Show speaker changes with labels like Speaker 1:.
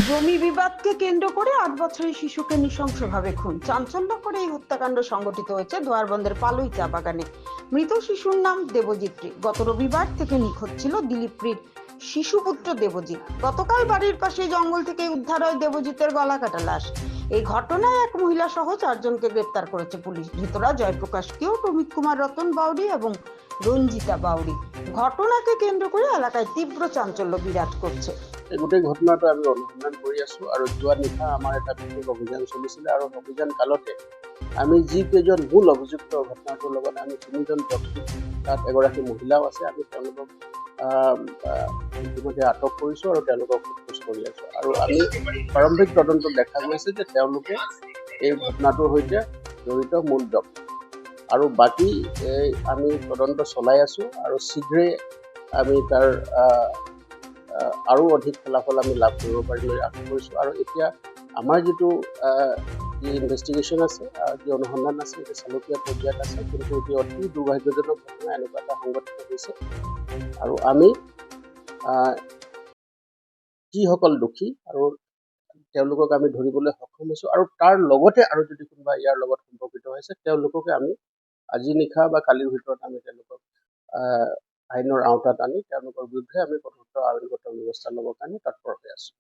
Speaker 1: জমি বিবাদকে কেন্দ্র করে ৮ বছরের শিশুকে নৃশংসভাবে খুন। চাঞ্চল্যকর এই হত্যাকাণ্ড সংঘটিত হয়েছে দোয়ারবন্দের পালুই চা বাগানে। মৃত শিশুর নাম দেবজিৎ। গত রবিবার থেকে নিখোঁজ ছিল দিলীপ্রির শিশুপুত্র দেবজিৎ। গতকাল বাড়ির পাশে জঙ্গল থেকে উদ্ধার হয় দেবজিতের গলাকাটা লাশ। এই ঘটনায় এক মহিলা সহ 4 জনকে গ্রেপ্তার করেছে পুলিশ। ধৃতরা জয়প্রকাশ কেউট, অমিত কুমার রতন বাউরি এবং রঞ্জিতা বাউরি। ঘটনাকে কেন্দ্র করে এলাকায় তীব্র চাঞ্চল্য বিরাজ করছে।
Speaker 2: এই গোটেই ঘটনাটো আমি অনুসন্ধান কৰি আছো আৰু যোৱা নিশা আমাৰ এটা বিশেষ অভিযান চলিছিলে আৰু অভিযান কালতে আমি যিকেইজন মূল অভিযুক্ত ঘটনাটোৰ লগত আমি 3জন ব্যক্তি, তাত এগৰাকী মহিলাও আছে, আমি তেওঁলোকক ইতিমধ্যে আটক কৰিছো আৰু তেওঁলোকক সোধপোছ কৰি আছো। আৰু আমি প্ৰাৰম্ভিক তদন্তত দেখা গৈছে যে তেওঁলোকে এই ঘটনাটোৰ সৈতে জড়িত মূল ব্যক্তি। আৰু বাকী আমি তদন্ত চলাই আছো আৰু শীঘ্ৰেই আমি তাৰ আৰু অধিক ফলাফল আমি লাভ কৰিব পাৰিবলৈ আশা কৰিছোঁ। আৰু এতিয়া আমাৰ যিটো যি ইনভেষ্টিগেশ্যন আছে, যি অনুসন্ধান আছে, এইটো চালুকীয়া পৰ্যায়ত আছে, কিন্তু এতিয়া অতি দুৰ্ভাগ্যজনক ঘটনা এনেকুৱা এটা সংঘটিত হৈছে। আৰু আমি যিসকল দোষী আৰু তেওঁলোকক আমি ধৰিবলৈ সক্ষম হৈছোঁ, আৰু তাৰ লগতে আৰু যদি কোনোবা ইয়াৰ লগত সম্পৰ্কিত হৈছে তেওঁলোককে আমি আজি নিশা বা কালিৰ ভিতৰত আমি তেওঁলোকক আইনৰ আওতাত আনি তেওঁলোকৰ বিৰুদ্ধে আমি কঠোৰ আইনগত ব্যৱস্থা ল'বৰ কাৰণে তৎপৰ হৈ আছোঁ।